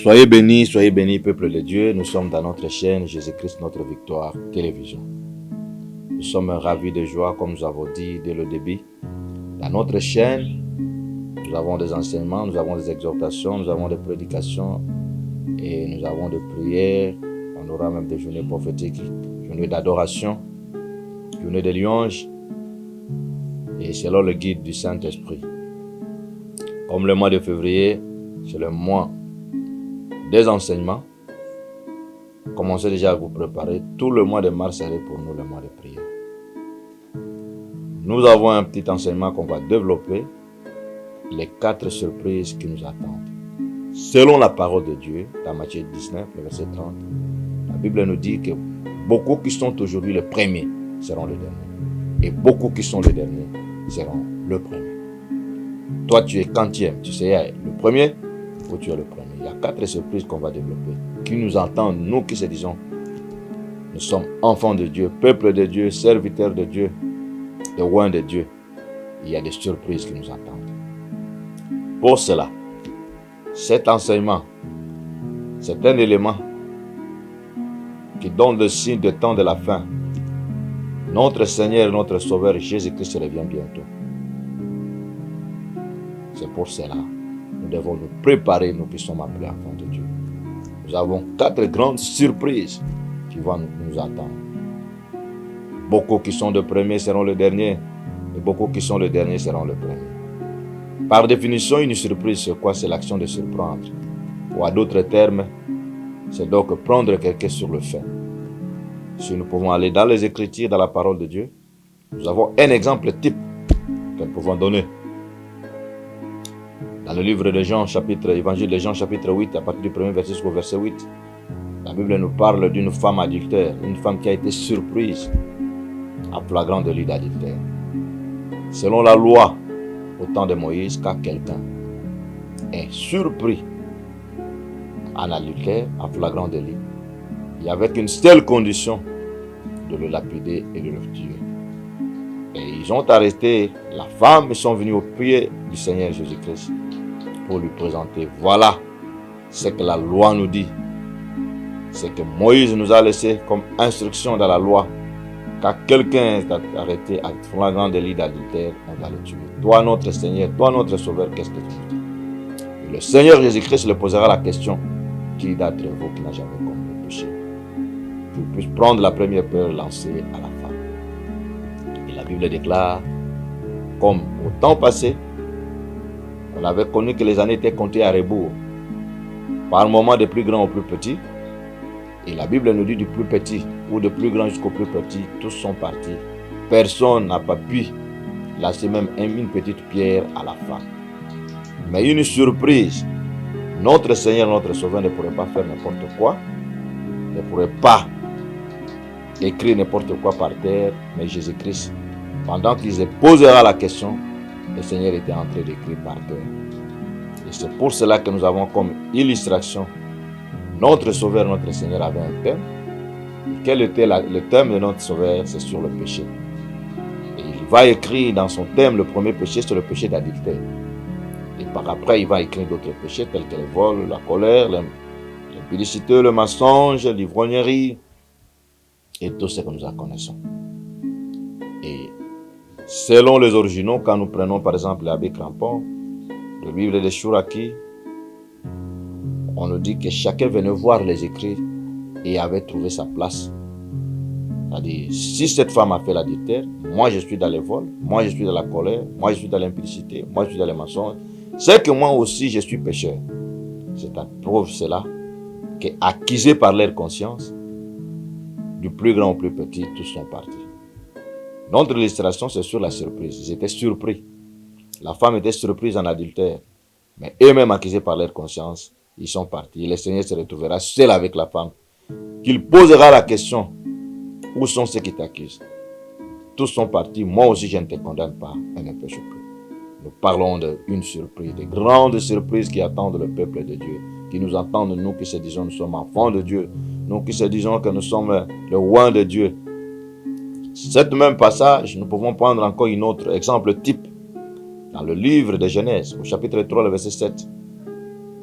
Soyez bénis, peuple de Dieu. Nous sommes dans notre chaîne Jésus-Christ, notre victoire télévision. Nous sommes ravis de joie, comme nous avons dit dès le début. Dans notre chaîne, nous avons des enseignements, nous avons des exhortations, nous avons des prédications et nous avons des prières. On aura même des journées prophétiques, journées d'adoration, journées de louange et selon le guide du Saint-Esprit. Comme le mois de février, c'est le mois des enseignements. Commencez déjà à vous préparer. Tout le mois de mars serait pour nous le mois de prière. Nous avons un petit enseignement qu'on va développer. Les 4 surprises qui nous attendent. Selon la parole de Dieu, dans Matthieu 19, le verset 30, la Bible nous dit que beaucoup qui sont aujourd'hui les premiers seront les derniers. Et beaucoup qui sont les derniers seront le premier. Toi, tu es quantième, tu sais, le premier ou tu es le premier. Il y a 4 surprises qu'on va développer, qui nous entendent, nous qui se disons, nous sommes enfants de Dieu, peuple de Dieu, serviteurs de Dieu, des rois de Dieu. Il y a des surprises qui nous attendent. Pour cela, cet enseignement, c'est un élément qui donne le signe du temps de la fin. Notre Seigneur, notre Sauveur Jésus-Christ revient bientôt. C'est pour cela, nous devons nous préparer, nous qui sommes appelés enfants de Dieu. Nous avons 4 grandes surprises qui vont nous attendre. Beaucoup qui sont les premiers seront les derniers, et beaucoup qui sont les derniers seront les premiers. Par définition, une surprise, c'est quoi? C'est l'action de surprendre. Ou à d'autres termes, c'est donc prendre quelqu'un sur le fait. Si nous pouvons aller dans les Écritures, dans la parole de Dieu, nous avons un exemple type que nous pouvons donner. Dans le livre de Jean, évangile de Jean, chapitre 8, à partir du premier verset jusqu'au verset 8, la Bible nous parle d'une femme adultère, une femme qui a été surprise en flagrant délit d'adultère. Selon la loi, au temps de Moïse, quand quelqu'un est surpris en adultère, en flagrant délit, il y avait qu'une seule condition, de le lapider et de le tuer. Et ils ont arrêté la femme et sont venus au pied du Seigneur Jésus-Christ pour lui présenter. Voilà ce que la loi nous dit. C'est que Moïse nous a laissé comme instruction dans la loi. Quand quelqu'un est arrêté à flagrant délit d'adultère, on va le tuer. Toi, notre Seigneur, toi, notre Sauveur, qu'est-ce que tu nous dis? Et le Seigneur Jésus-Christ le posera la question: qui d'entre vous qui n'a jamais commis le péché? Que vous puissiez prendre la première pierre lancée à la femme. Et la Bible déclare, comme au temps passé, on avait connu que les années étaient comptées à rebours. Par moment, de plus grand au plus petit. Et la Bible nous dit du plus petit ou de plus grand jusqu'au plus petit, tous sont partis. Personne n'a pas pu lâcher même une petite pierre à la femme. Mais une surprise, notre Seigneur, notre Sauveur ne pourrait pas faire n'importe quoi, ne pourrait pas écrire n'importe quoi par terre, mais Jésus-Christ, pendant qu'il se posera la question, le Seigneur était en train d'écrire par terre. Et c'est pour cela que nous avons comme illustration, notre Sauveur, notre Seigneur avait un thème. Et quel était le thème de notre Sauveur? C'est sur le péché. Et il va écrire dans son thème, le premier péché, c'est le péché d'adultère. Et par après, il va écrire d'autres péchés tels que le vol, la colère, l'impudicité, le mensonge, l'ivrognerie et tout ce que nous en connaissons. Et selon les originaux, quand nous prenons par exemple l'abbé Crampon, le livre de Chouraki, on nous dit que chacun venait voir les écrits et avait trouvé sa place. C'est-à-dire, si cette femme a fait l'adultère, moi je suis dans le vol, moi je suis dans la colère, moi je suis dans l'impudicité, moi je suis dans les mensonges, c'est que moi aussi je suis pécheur. C'est à preuve cela que, accusés par leur conscience, du plus grand au plus petit, tous sont partis. Notre illustration, c'est sur la surprise. Ils étaient surpris. La femme était surprise en adultère, mais eux-mêmes accusés par leur conscience, ils sont partis. Et le Seigneur se retrouvera seul avec la femme, qu'il posera la question: où sont ceux qui t'accusent? Tous sont partis, moi aussi je ne te condamne pas, et ne péche plus. Nous parlons d'une surprise, de grandes surprises qui attendent le peuple de Dieu, qui nous entendent, nous qui se disons nous sommes enfants de Dieu, nous qui se disons que nous sommes le roi de Dieu. Cet même passage, nous pouvons prendre encore un autre exemple type dans le livre de Genèse, au chapitre 3, le verset 7.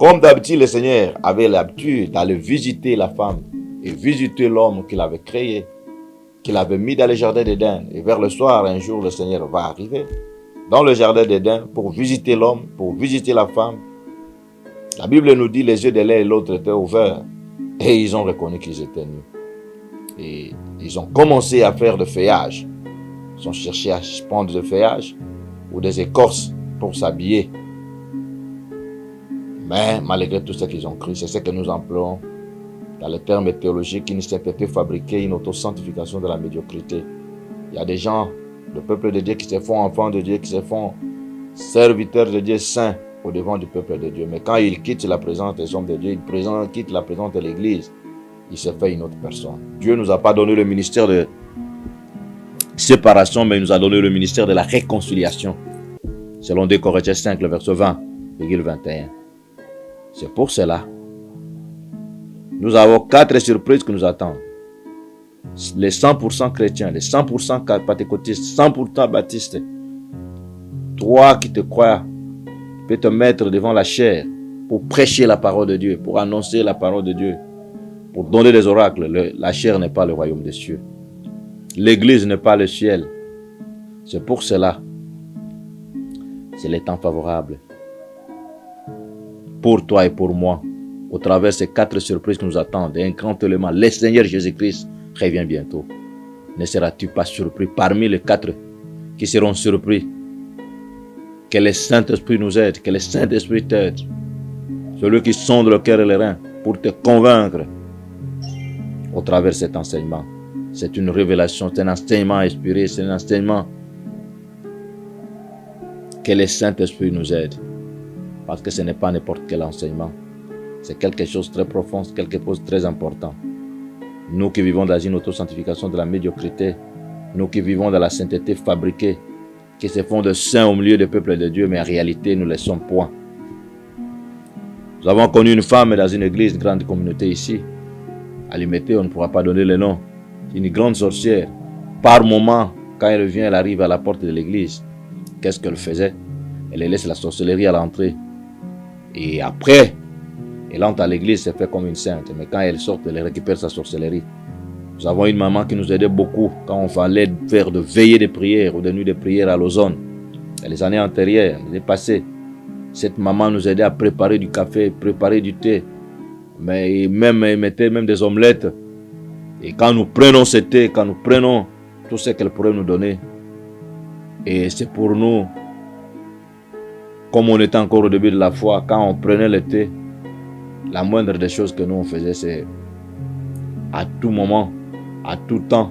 Comme d'habitude, le Seigneur avait l'habitude d'aller visiter la femme et visiter l'homme qu'il avait créé, qu'il avait mis dans le jardin d'Éden. Et vers le soir, un jour, le Seigneur va arriver dans le jardin d'Éden pour visiter l'homme, pour visiter la femme. La Bible nous dit les yeux de l'un et l'autre étaient ouverts et ils ont reconnu qu'ils étaient nus. Et ils ont commencé à faire de feuillage. Ils ont cherché à prendre du feuillage ou des écorces pour s'habiller. Mais malgré tout ce qu'ils ont cru, c'est ce que nous appelons dans les termes théologiques une sainteté fabriquée, une autosanctification de la médiocrité. Il y a des gens, le peuple de Dieu, qui se font enfants de Dieu, qui se font serviteurs de Dieu saints au devant du peuple de Dieu. Mais quand ils quittent la présence des hommes de Dieu, ils quittent la présence de l'Église, il se fait une autre personne. Dieu ne nous a pas donné le ministère de séparation, mais il nous a donné le ministère de la réconciliation. Selon 2 Corinthiens 5, le verset 20,21. C'est pour cela. Nous avons 4 surprises qui nous attendent. Les 100% chrétiens, les 100% pentecôtistes, 100% baptistes. Toi qui te crois, tu peux te mettre devant la chair pour prêcher la parole de Dieu, pour annoncer la parole de Dieu, pour donner des oracles. La chair n'est pas le royaume des cieux. L'église n'est pas le ciel. C'est pour cela. C'est les temps favorables. Pour toi et pour moi, au travers de ces 4 surprises qui nous attendent, et un grand élément, le Seigneur Jésus-Christ revient bientôt. Ne seras-tu pas surpris parmi les 4 qui seront surpris? Que le Saint-Esprit nous aide, que le Saint-Esprit t'aide. Celui qui sonde le cœur et les reins pour te convaincre au travers de cet enseignement. C'est une révélation, c'est un enseignement inspiré, c'est un enseignement. Que le Saint-Esprit nous aide. Parce que ce n'est pas n'importe quel enseignement. C'est quelque chose de très profond, c'est quelque chose de très important. Nous qui vivons dans une autosanctification de la médiocrité, nous qui vivons dans la sainteté fabriquée, qui se font de saints au milieu du peuple de Dieu, mais en réalité, nous ne le sommes point. Nous avons connu une femme dans une église, une grande communauté ici. À l'imiter, on ne pourra pas donner le nom. Une grande sorcière. Par moment, quand elle vient, elle arrive à la porte de l'église. Qu'est-ce qu'elle faisait? Elle laisse la sorcellerie à l'entrée. Et après, elle entre à l'église, c'est fait comme une sainte. Mais quand elle sort, elle récupère sa sorcellerie. Nous avons une maman qui nous aidait beaucoup quand on fallait faire de veillées de prière ou de nuits de prière à Lausanne. Dans les années antérieures, les années passées, cette maman nous aidait à préparer du café, préparer du thé. Mais même, elle mettait même des omelettes. Et quand nous prenons ce thé, quand nous prenons tout ce qu'elle pourrait nous donner, et c'est pour nous, comme on était encore au début de la foi, quand on prenait le thé, la moindre des choses que nous on faisait, c'est à tout moment, à tout temps,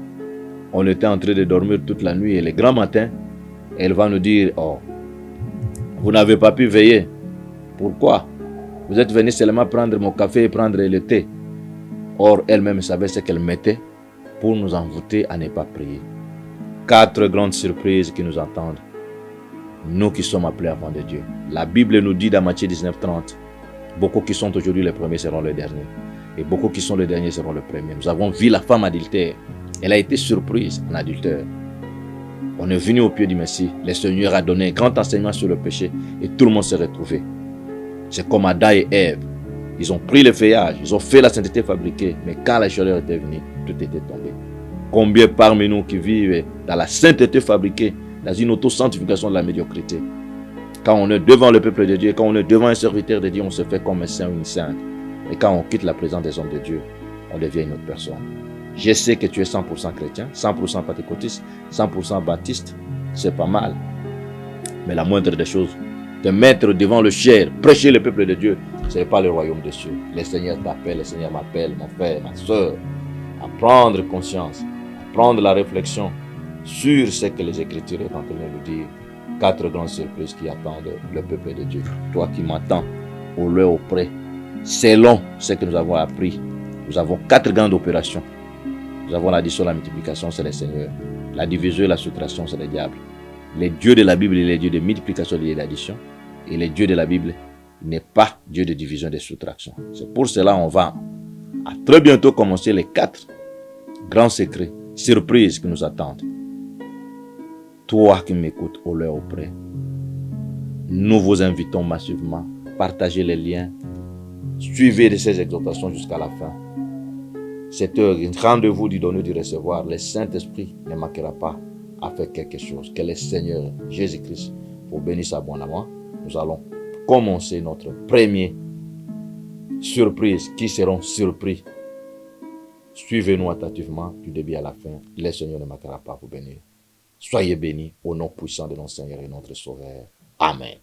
on était en train de dormir toute la nuit et le grand matin, elle va nous dire, oh, vous n'avez pas pu veiller. Pourquoi? Vous êtes venu seulement prendre mon café et prendre le thé. Or, elle-même savait ce qu'elle mettait pour nous envoûter à ne pas prier. 4 grandes surprises qui nous attendent. Nous qui sommes appelés enfants de Dieu. La Bible nous dit dans Matthieu 19:30, beaucoup qui sont aujourd'hui les premiers seront les derniers. Et beaucoup qui sont les derniers seront les premiers. Nous avons vu la femme adultère. Elle a été surprise en adultère. On est venu au pied du Messie. Le Seigneur a donné un grand enseignement sur le péché et tout le monde s'est retrouvé. C'est comme Adam et Ève. Ils ont pris le feuillage, ils ont fait la sainteté fabriquée. Mais quand la chaleur était venue, tout était tombé. Combien parmi nous qui vivent dans la sainteté fabriquée, dans une auto-sanctification de la médiocrité. Quand on est devant le peuple de Dieu, quand on est devant un serviteur de Dieu, on se fait comme un saint ou une sainte. Et quand on quitte la présence des hommes de Dieu, on devient une autre personne. Je sais que tu es 100% chrétien, 100% pentecôtiste, 100% baptiste, c'est pas mal. Mais la moindre des choses, te mettre devant le chair, prêcher le peuple de Dieu, ce n'est pas le royaume des cieux. Le Seigneur t'appelle, le Seigneur m'appelle, mon frère, ma soeur, à prendre conscience, à prendre la réflexion sur ce que les Écritures sont en train de nous dire. 4 grandes surprises qui attendent le peuple de Dieu. Toi qui m'attends, au loin, auprès, selon ce que nous avons appris, nous avons 4 grandes opérations. Nous avons l'addition, la multiplication, c'est le Seigneur. La division et la soustraction, c'est le diable. Les dieux de la Bible, il est Dieu de multiplication et d'addition. Et les dieux de la Bible n'est pas Dieu de division et de soustraction. C'est pour cela qu'on va à très bientôt commencer les 4 grands secrets, surprises qui nous attendent. Toi qui m'écoutes au loin auprès, nous vous invitons massivement. Partagez les liens, Suivez ces exhortations jusqu'à la fin. C'est un rendez-vous du donner, du recevoir. Le Saint-Esprit ne manquera pas à faire quelque chose. Que le Seigneur Jésus-Christ vous bénisse abondamment. Nous allons commencer notre première surprise. Qui seront surpris? Suivez-nous attentivement du début à la fin. Le Seigneur ne manquera pas à vous bénir. Soyez bénis au nom puissant de notre Seigneur et notre Sauveur. Amen.